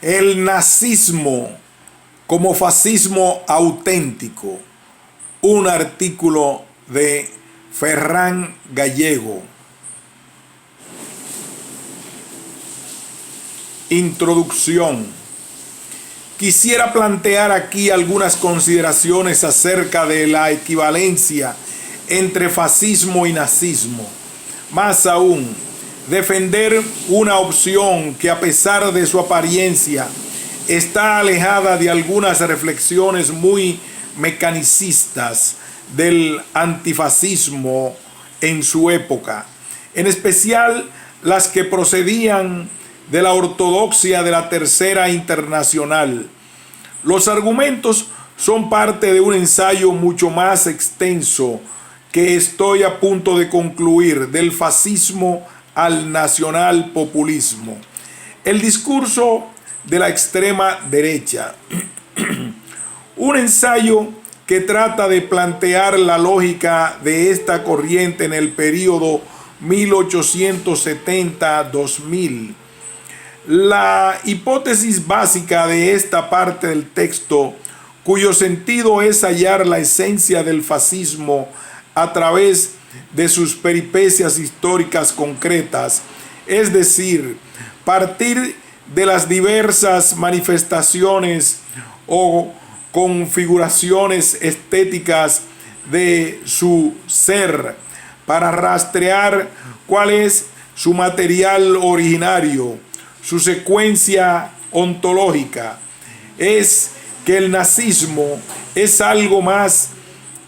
El nazismo como fascismo auténtico. Un artículo de Ferran Gallego. Introducción. Quisiera plantear aquí algunas consideraciones acerca de la equivalencia entre fascismo y nazismo. Más aún, defender una opción que, a pesar de su apariencia, está alejada de algunas reflexiones muy mecanicistas del antifascismo en su época, en especial las que procedían de la ortodoxia de la Tercera Internacional. Los argumentos son parte de un ensayo mucho más extenso que estoy a punto de concluir, del fascismo al nacionalpopulismo. El discurso de la extrema derecha. Un ensayo que trata de plantear la lógica de esta corriente en el periodo 1870-2000. La hipótesis básica de esta parte del texto, cuyo sentido es hallar la esencia del fascismo a través de sus peripecias históricas concretas, es decir, partir de las diversas manifestaciones o configuraciones estéticas de su ser para rastrear cuál es su material originario, su secuencia ontológica. Es que el nazismo es algo más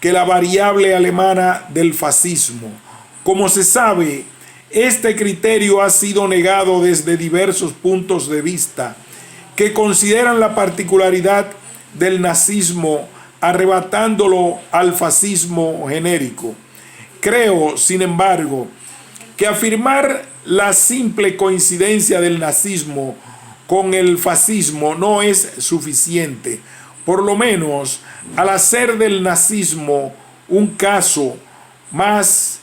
que la variable alemana del fascismo. Como se sabe, este criterio ha sido negado desde diversos puntos de vista que consideran la particularidad del nazismo arrebatándolo al fascismo genérico. Creo, sin embargo, que afirmar la simple coincidencia del nazismo con el fascismo no es suficiente, por lo menos al hacer del nazismo un caso más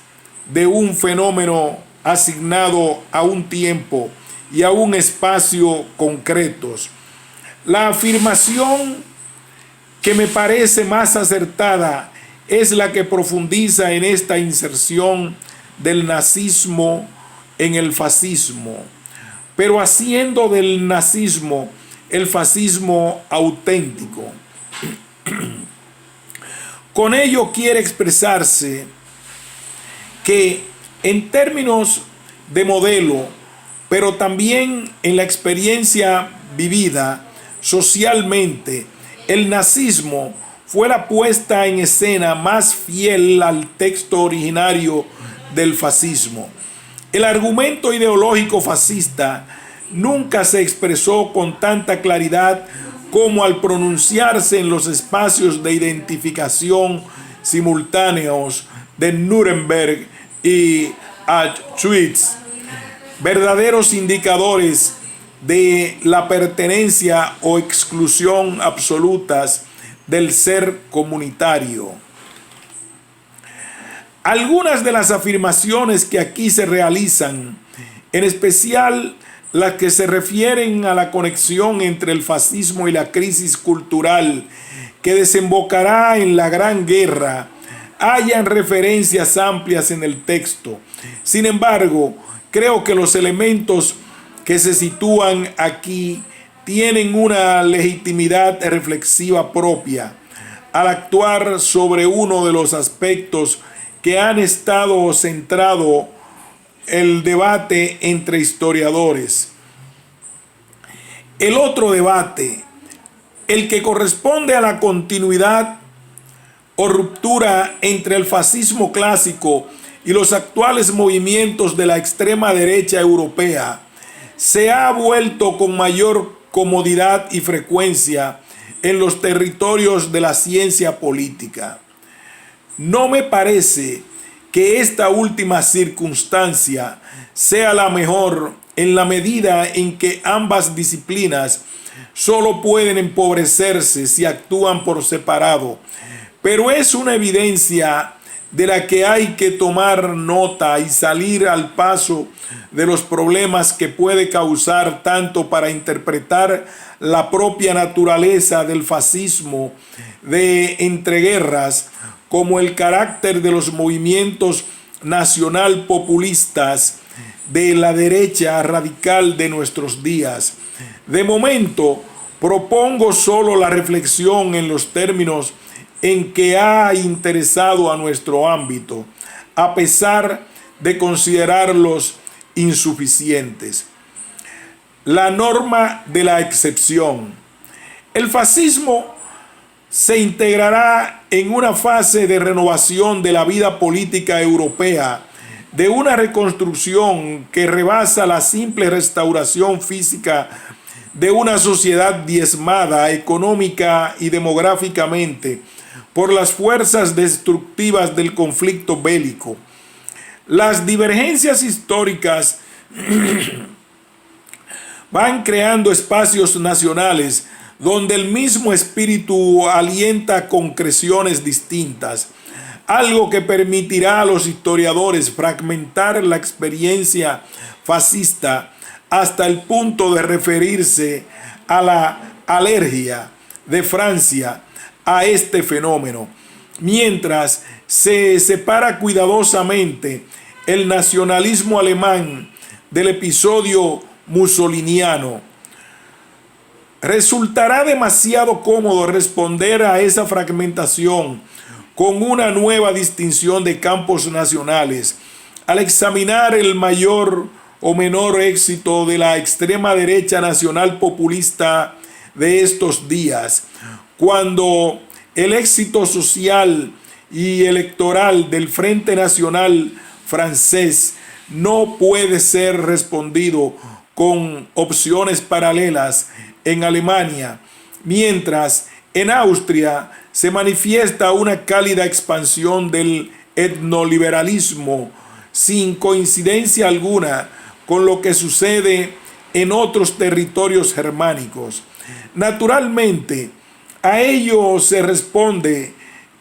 de un fenómeno asignado a un tiempo y a un espacio concretos. La afirmación que me parece más acertada es la que profundiza en esta inserción del nazismo en el fascismo, pero haciendo del nazismo el fascismo auténtico. Con ello quiere expresarse que en términos de modelo, pero también en la experiencia vivida socialmente, el nazismo fue la puesta en escena más fiel al texto originario del fascismo. El argumento ideológico fascista nunca se expresó con tanta claridad como al pronunciarse en los espacios de identificación simultáneos de Nuremberg y Auschwitz, verdaderos indicadores de la pertenencia o exclusión absolutas del ser comunitario. Algunas de las afirmaciones que aquí se realizan, en especial las que se refieren a la conexión entre el fascismo y la crisis cultural que desembocará en la Gran Guerra, hallan referencias amplias en el texto. Sin embargo, creo que los elementos que se sitúan aquí tienen una legitimidad reflexiva propia al actuar sobre uno de los aspectos que han estado centrado el debate entre historiadores. El otro debate, el que corresponde a la continuidad o ruptura entre el fascismo clásico y los actuales movimientos de la extrema derecha europea, se ha vuelto con mayor comodidad y frecuencia en los territorios de la ciencia política. No me parece que esta última circunstancia sea la mejor en la medida en que ambas disciplinas solo pueden empobrecerse si actúan por separado, pero es una evidencia de la que hay que tomar nota y salir al paso de los problemas que puede causar, tanto para interpretar la propia naturaleza del fascismo de entreguerras como el carácter de los movimientos nacional populistas de la derecha radical de nuestros días. De momento, propongo solo la reflexión en los términos en que ha interesado a nuestro ámbito, a pesar de considerarlos insuficientes. La norma de la excepción. El fascismo se integrará en una fase de renovación de la vida política europea, de una reconstrucción que rebasa la simple restauración física de una sociedad diezmada económica y demográficamente por las fuerzas destructivas del conflicto bélico. Las divergencias históricas van creando espacios nacionales donde el mismo espíritu alienta concreciones distintas, algo que permitirá a los historiadores fragmentar la experiencia fascista hasta el punto de referirse a la alergia de Francia a este fenómeno, mientras se separa cuidadosamente el nacionalismo alemán del episodio mussoliniano. Resultará demasiado cómodo responder a esa fragmentación con una nueva distinción de campos nacionales al examinar el mayor o menor éxito de la extrema derecha nacional populista de estos días, cuando el éxito social y electoral del Frente Nacional francés no puede ser respondido con opciones paralelas en Alemania, mientras en Austria se manifiesta una cálida expansión del etnoliberalismo sin coincidencia alguna con lo que sucede en otros territorios germánicos. Naturalmente, a ello se responde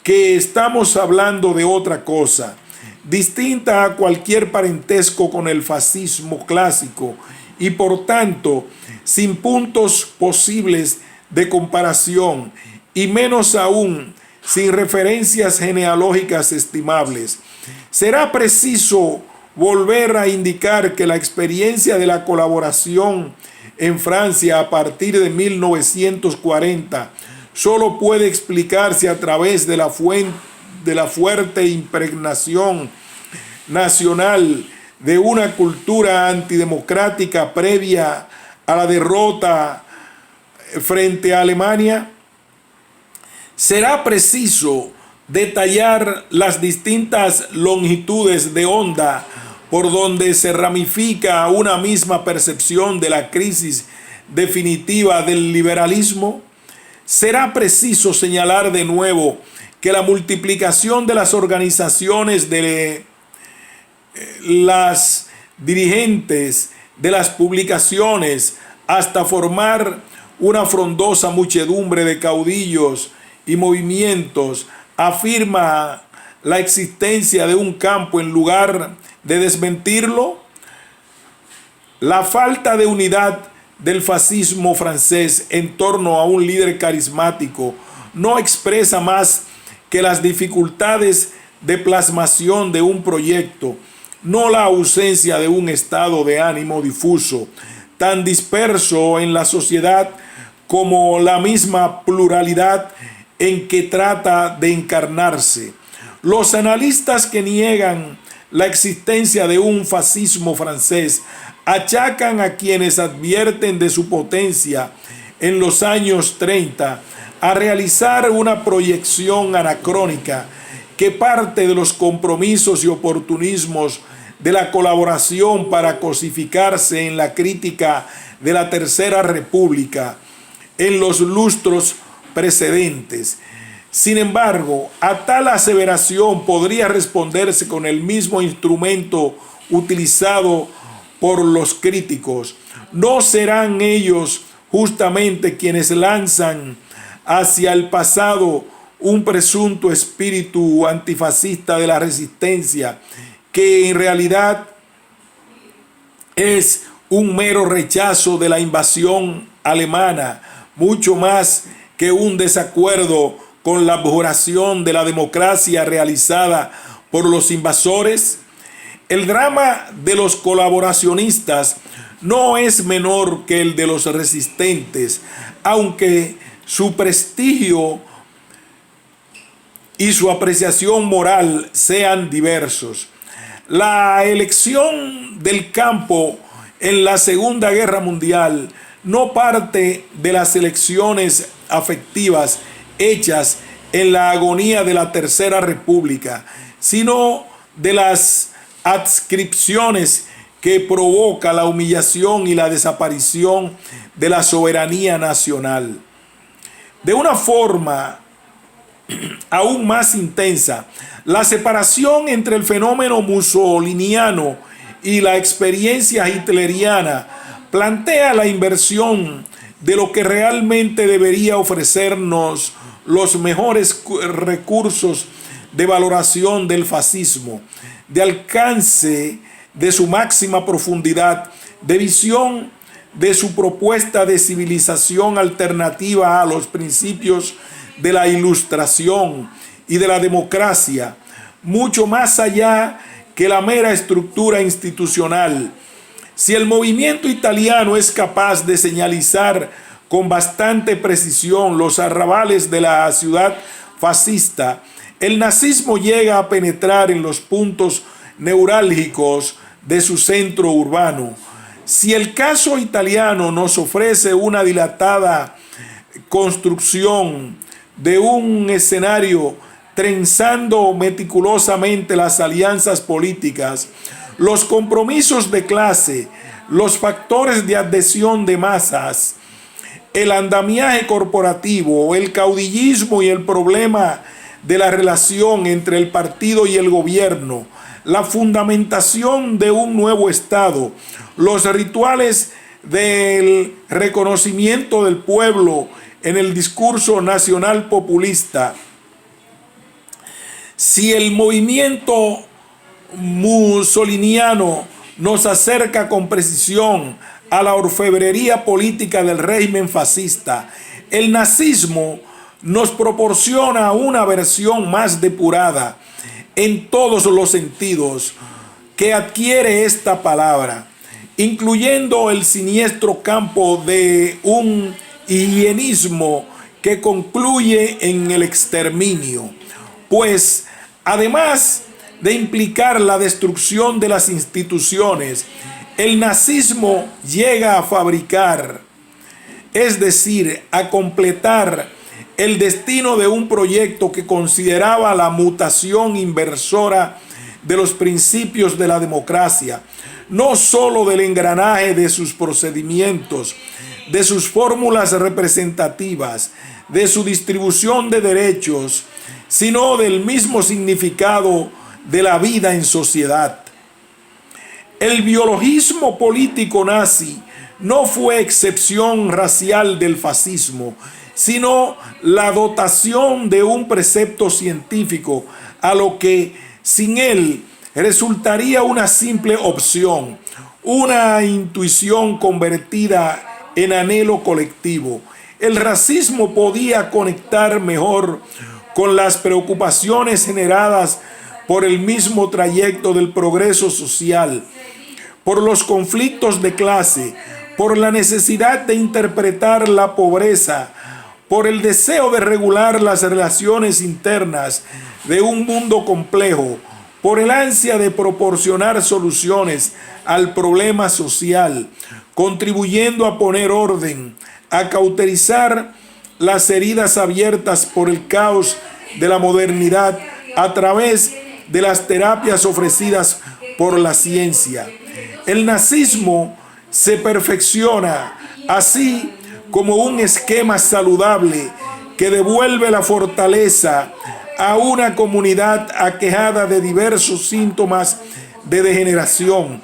que estamos hablando de otra cosa, distinta a cualquier parentesco con el fascismo clásico y por tanto sin puntos posibles de comparación y menos aún sin referencias genealógicas estimables. Será preciso volver a indicar que la experiencia de la colaboración en Francia a partir de 1940 solo puede explicarse a través de la fuerte impregnación nacional de una cultura antidemocrática previa a la derrota frente a Alemania. Será preciso detallar las distintas longitudes de onda por donde se ramifica una misma percepción de la crisis definitiva del liberalismo. Será preciso señalar de nuevo que la multiplicación de las organizaciones de las dirigentes de las publicaciones hasta formar una frondosa muchedumbre de caudillos y movimientos afirma la existencia de un campo en lugar de desmentirlo. La falta de unidad del fascismo francés en torno a un líder carismático no expresa más que las dificultades de plasmación de un proyecto, no la ausencia de un estado de ánimo difuso, tan disperso en la sociedad como la misma pluralidad en que trata de encarnarse. Los analistas que niegan la existencia de un fascismo francés achacan a quienes advierten de su potencia en los años 30 a realizar una proyección anacrónica que parte de los compromisos y oportunismos de la colaboración para cosificarse en la crítica de la Tercera República en los lustros precedentes. Sin embargo, a tal aseveración podría responderse con el mismo instrumento utilizado por los críticos. ¿No serán ellos justamente quienes lanzan hacia el pasado un presunto espíritu antifascista de la resistencia, que en realidad es un mero rechazo de la invasión alemana, mucho más que un desacuerdo con la abjuración de la democracia realizada por los invasores. El drama de los colaboracionistas no es menor que el de los resistentes, aunque su prestigio y su apreciación moral sean diversos. La elección del campo en la Segunda Guerra Mundial no parte de las elecciones afectivas hechas en la agonía de la Tercera República, sino de las adscripciones que provoca la humillación y la desaparición de la soberanía nacional. De una forma aún más intensa, la separación entre el fenómeno mussoliniano y la experiencia hitleriana plantea la inversión de lo que realmente debería ofrecernos los mejores recursos de valoración del fascismo, de alcance de su máxima profundidad, de visión de su propuesta de civilización alternativa a los principios de la Ilustración y de la democracia, mucho más allá que la mera estructura institucional. Si el movimiento italiano es capaz de señalizar con bastante precisión los arrabales de la ciudad fascista, el nazismo llega a penetrar en los puntos neurálgicos de su centro urbano. Si el caso italiano nos ofrece una dilatada construcción de un escenario trenzando meticulosamente las alianzas políticas, los compromisos de clase, los factores de adhesión de masas, el andamiaje corporativo, el caudillismo y el problema de la relación entre el partido y el gobierno, la fundamentación de un nuevo Estado, los rituales del reconocimiento del pueblo en el discurso nacional populista. Si el movimiento mussoliniano nos acerca con precisión a la orfebrería política del régimen fascista, el nazismo nos proporciona una versión más depurada en todos los sentidos que adquiere esta palabra, incluyendo el siniestro campo de un higienismo que concluye en el exterminio, pues además de implicar la destrucción de las instituciones, el nazismo llega a fabricar, es decir, a completar el destino de un proyecto que consideraba la mutación inversora de los principios de la democracia, no sólo del engranaje de sus procedimientos, de sus fórmulas representativas, de su distribución de derechos, sino del mismo significado de la vida en sociedad. El biologismo político nazi no fue excepción racial del fascismo, sino la dotación de un precepto científico a lo que sin él resultaría una simple opción, una intuición convertida en anhelo colectivo. El racismo podía conectar mejor con las preocupaciones generadas por el mismo trayecto del progreso social, por los conflictos de clase, por la necesidad de interpretar la pobreza, por el deseo de regular las relaciones internas de un mundo complejo, por el ansia de proporcionar soluciones al problema social, contribuyendo a poner orden, a cauterizar las heridas abiertas por el caos de la modernidad a través de las terapias ofrecidas por la ciencia. El nazismo se perfecciona así como un esquema saludable que devuelve la fortaleza a una comunidad aquejada de diversos síntomas de degeneración,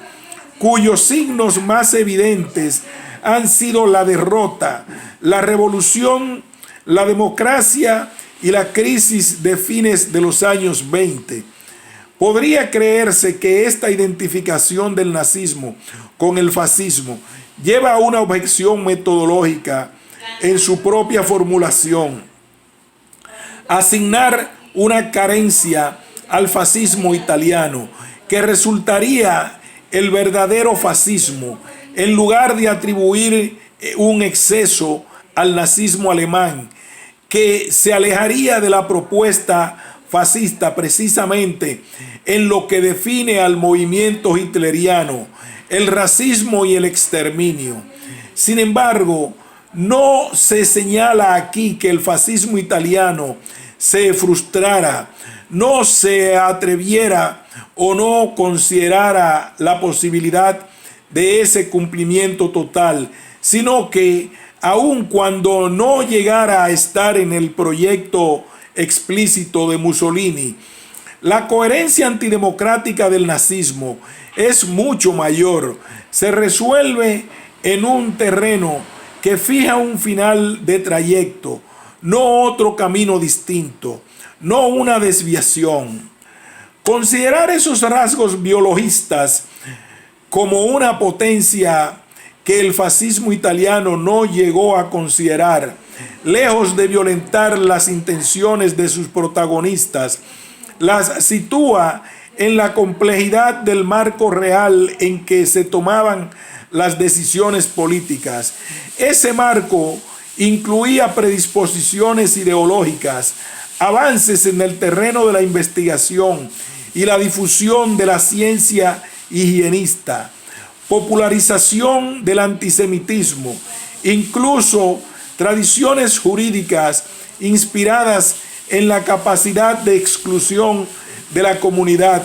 cuyos signos más evidentes han sido la derrota, la revolución, la democracia y la crisis de fines de los años 20. Podría creerse que esta identificación del nazismo con el fascismo lleva a una objeción metodológica en su propia formulación. Asignar una carencia al fascismo italiano que resultaría el verdadero fascismo, en lugar de atribuir un exceso al nazismo alemán, que se alejaría de la propuesta fascista precisamente en lo que define al movimiento hitleriano, el racismo y el exterminio. Sin embargo, no se señala aquí que el fascismo italiano se frustrara, no se atreviera o no considerara la posibilidad de ese cumplimiento total, sino que aun cuando no llegara a estar en el proyecto explícito de Mussolini, la coherencia antidemocrática del nazismo es mucho mayor. Se resuelve en un terreno que fija un final de trayecto, no otro camino distinto, no una desviación. Considerar esos rasgos biologistas como una potencia que el fascismo italiano no llegó a considerar, lejos de violentar las intenciones de sus protagonistas, las sitúa en la complejidad del marco real en que se tomaban las decisiones políticas. Ese marco incluía predisposiciones ideológicas, avances en el terreno de la investigación y la difusión de la ciencia higienista, popularización del antisemitismo, incluso tradiciones jurídicas inspiradas en la capacidad de exclusión de la comunidad.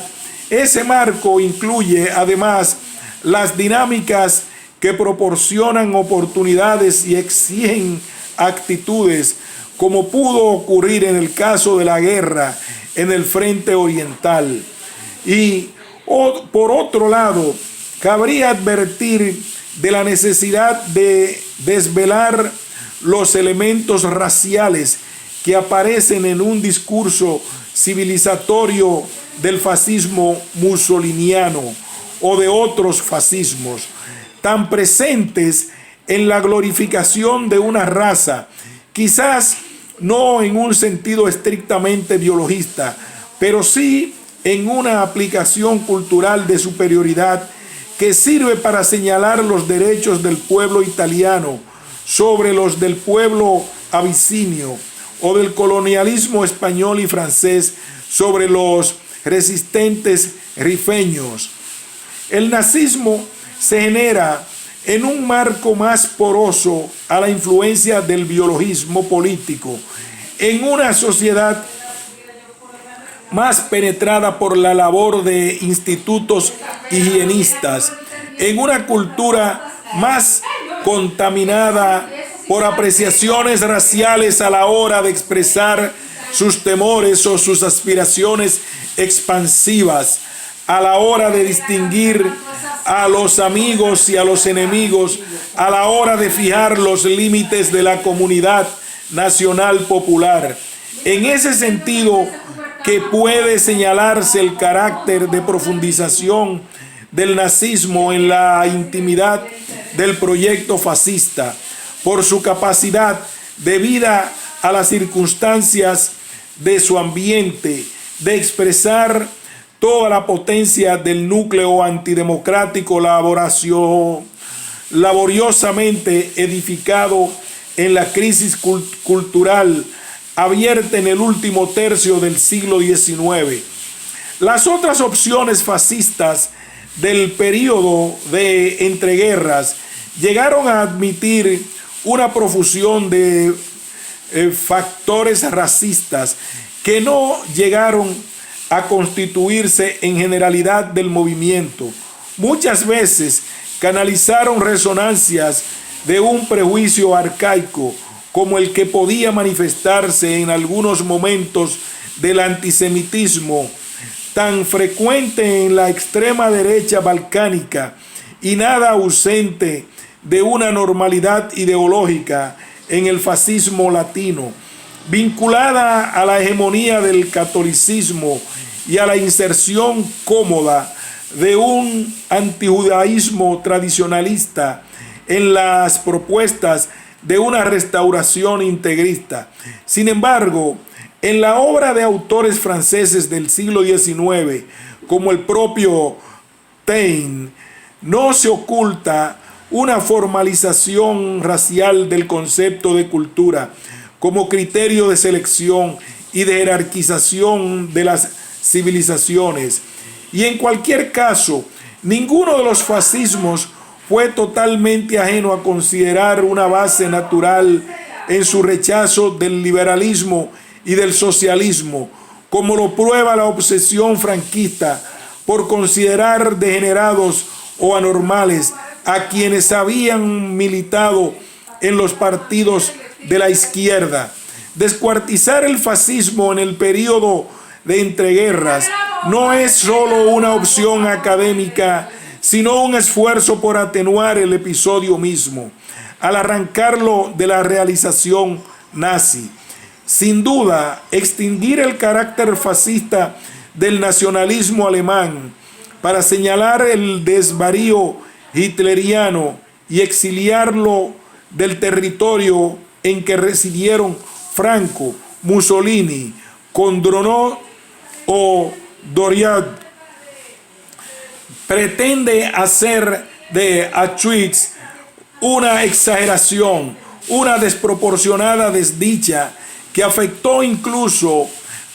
Ese marco incluye además las dinámicas que proporcionan oportunidades y exigen actitudes, como pudo ocurrir en el caso de la guerra en el frente oriental. Y por otro lado, cabría advertir de la necesidad de desvelar los elementos raciales que aparecen en un discurso civilizatorio del fascismo mussoliniano o de otros fascismos, tan presentes en la glorificación de una raza, quizás no en un sentido estrictamente biologista, pero sí en una aplicación cultural de superioridad que sirve para señalar los derechos del pueblo italiano sobre los del pueblo abisinio, o del colonialismo español y francés sobre los resistentes rifeños. El nazismo se genera en un marco más poroso a la influencia del biologismo político, en una sociedad más penetrada por la labor de institutos higienistas, en una cultura más contaminada por apreciaciones raciales a la hora de expresar sus temores o sus aspiraciones expansivas, a la hora de distinguir a los amigos y a los enemigos, a la hora de fijar los límites de la comunidad nacional popular. En ese sentido que puede señalarse el carácter de profundización del nazismo en la intimidad del proyecto fascista, por su capacidad, debida a las circunstancias de su ambiente, de expresar toda la potencia del núcleo antidemocrático laboriosamente edificado en la crisis cultural abierta en el último tercio del siglo XIX. Las otras opciones fascistas del período de entreguerras llegaron a admitir una profusión de factores racistas que no llegaron a constituirse en generalidad del movimiento. Muchas veces canalizaron resonancias de un prejuicio arcaico, como el que podía manifestarse en algunos momentos del antisemitismo, tan frecuente en la extrema derecha balcánica y nada ausente de una normalidad ideológica en el fascismo latino. vinculada a la hegemonía del catolicismo y a la inserción cómoda de un antijudaísmo tradicionalista en las propuestas de una restauración integrista. Sin embargo, en la obra de autores franceses del siglo XIX, como el propio Taine, no se oculta una formalización racial del concepto de cultura como criterio de selección y de jerarquización de las civilizaciones. Y en cualquier caso, ninguno de los fascismos fue totalmente ajeno a considerar una base natural en su rechazo del liberalismo y del socialismo, como lo prueba la obsesión franquista por considerar degenerados o anormales a quienes habían militado en los partidos de la izquierda. Descuartizar el fascismo en el periodo de entreguerras no es solo una opción académica, sino un esfuerzo por atenuar el episodio mismo, al arrancarlo de la realización nazi. Sin duda, extinguir el carácter fascista del nacionalismo alemán para señalar el desvarío hitleriano y exiliarlo del territorio en que residieron Franco, Mussolini, Condronó o Doriot, pretende hacer de Auschwitz una exageración, una desproporcionada desdicha que afectó incluso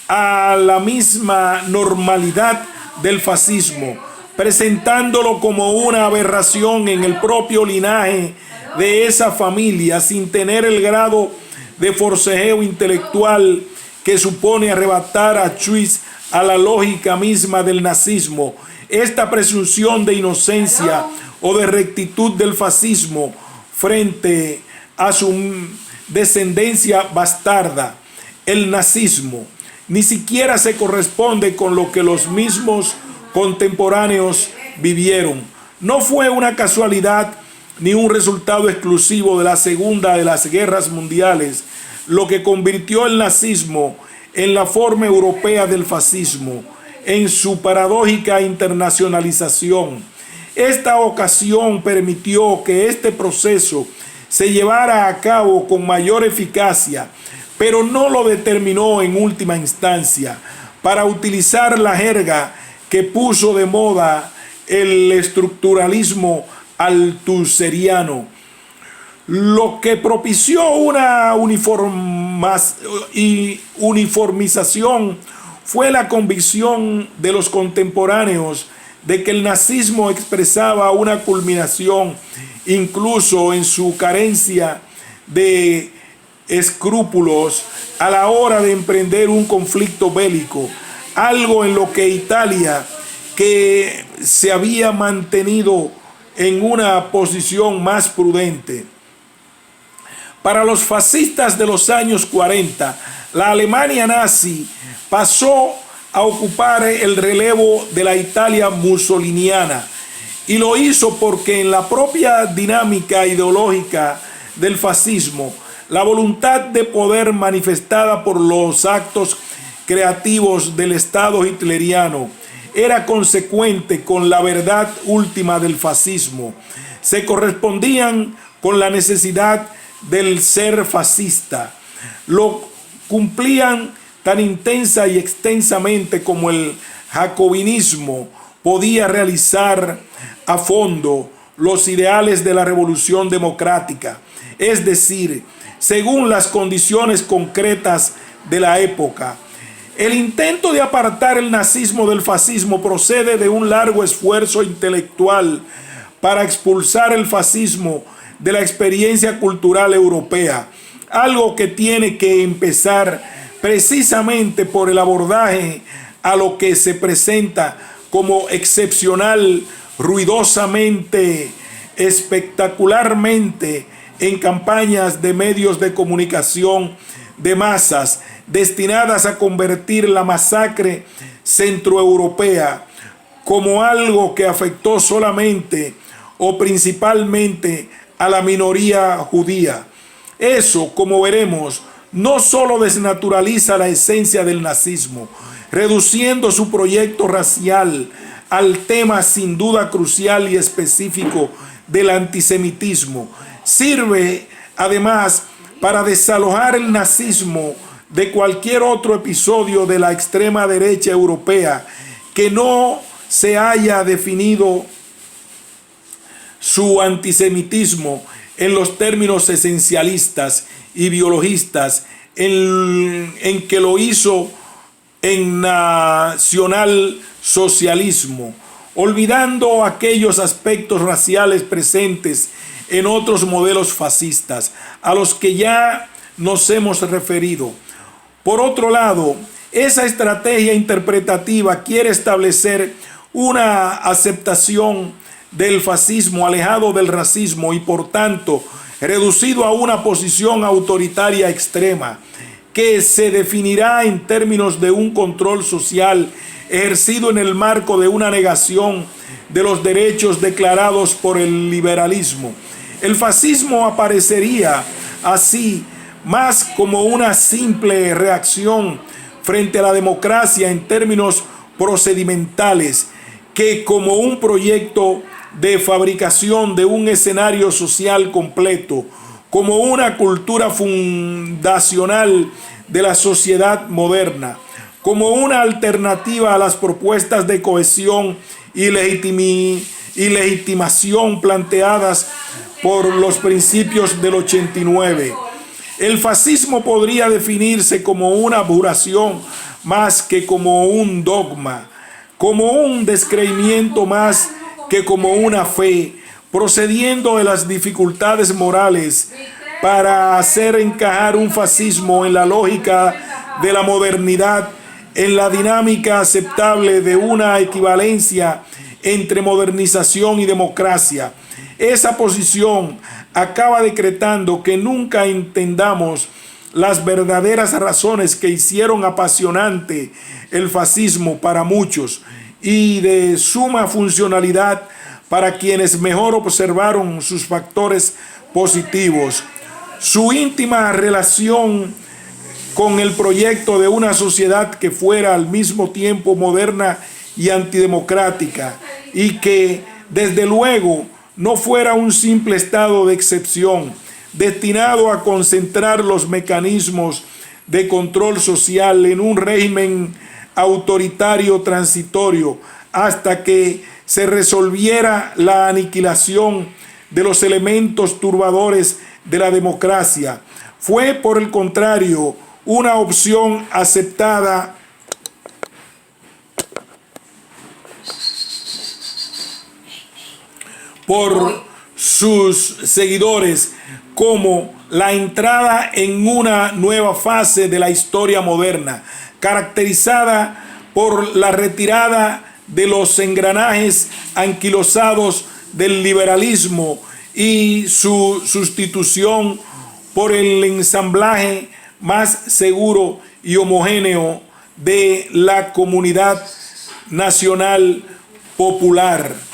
a la misma normalidad del fascismo, presentándolo como una aberración en el propio linaje de esa familia, sin tener el grado de forcejeo intelectual que supone arrebatar a Auschwitz a la lógica misma del nazismo. Esta presunción de inocencia o de rectitud del fascismo frente a su descendencia bastarda, el nazismo, ni siquiera se corresponde con lo que los mismos contemporáneos vivieron. No fue una casualidad ni un resultado exclusivo de la segunda de las guerras mundiales lo que convirtió el nazismo en la forma europea del fascismo, en su paradójica internacionalización. Esta ocasión permitió que este proceso se llevara a cabo con mayor eficacia, pero no lo determinó en última instancia. Para utilizar la jerga que puso de moda el estructuralismo althuseriano, lo que propició una uniformización fue la convicción de los contemporáneos de que el nazismo expresaba una culminación incluso en su carencia de escrúpulos a la hora de emprender un conflicto bélico, algo en lo que Italia, que se había mantenido en una posición más prudente. Para los fascistas de los años 40, la Alemania nazi pasó a ocupar el relevo de la Italia mussoliniana, y lo hizo porque en la propia dinámica ideológica del fascismo, la voluntad de poder manifestada por los actos creativos del Estado hitleriano era consecuente con la verdad última del fascismo. Se correspondían con la necesidad del ser fascista. Lo cumplían tan intensa y extensamente como el jacobinismo podía realizar a fondo los ideales de la revolución democrática, es decir, según las condiciones concretas de la época. El intento de apartar el nazismo del fascismo procede de un largo esfuerzo intelectual para expulsar el fascismo de la experiencia cultural europea, algo que tiene que empezar precisamente por el abordaje a lo que se presenta como excepcional, ruidosamente, espectacularmente en campañas de medios de comunicación de masas destinadas a convertir la masacre centroeuropea como algo que afectó solamente o principalmente a la minoría judía. Eso, como veremos, no solo desnaturaliza la esencia del nazismo, reduciendo su proyecto racial al tema sin duda crucial y específico del antisemitismo, sirve además para desalojar el nazismo de cualquier otro episodio de la extrema derecha europea que no se haya definido su antisemitismo en los términos esencialistas y biologistas en que lo hizo en nacionalsocialismo, olvidando aquellos aspectos raciales presentes en otros modelos fascistas a los que ya nos hemos referido. Por otro lado, esa estrategia interpretativa quiere establecer una aceptación del fascismo alejado del racismo y por tanto reducido a una posición autoritaria extrema que se definirá en términos de un control social ejercido en el marco de una negación de los derechos declarados por el liberalismo. El fascismo aparecería así más como una simple reacción frente a la democracia en términos procedimentales que como un proyecto de fabricación de un escenario social completo, como una cultura fundacional de la sociedad moderna, como una alternativa a las propuestas de cohesión y legitimación planteadas por los principios del 89. El fascismo podría definirse como una abjuración más que como un dogma, como un descreimiento más que como una fe, procediendo de las dificultades morales para hacer encajar un fascismo en la lógica de la modernidad, en la dinámica aceptable de una equivalencia entre modernización y democracia. Esa posición acaba decretando que nunca entendamos las verdaderas razones que hicieron apasionante el fascismo para muchos y de suma funcionalidad para quienes mejor observaron sus factores positivos. Su íntima relación con el proyecto de una sociedad que fuera al mismo tiempo moderna y antidemocrática y que desde luego no fuera un simple estado de excepción destinado a concentrar los mecanismos de control social en un régimen autoritario transitorio hasta que se resolviera la aniquilación de los elementos turbadores de la democracia. Fue, por el contrario, una opción aceptada por sus seguidores como la entrada en una nueva fase de la historia moderna, caracterizada por la retirada de los engranajes anquilosados del liberalismo y su sustitución por el ensamblaje más seguro y homogéneo de la comunidad nacional popular.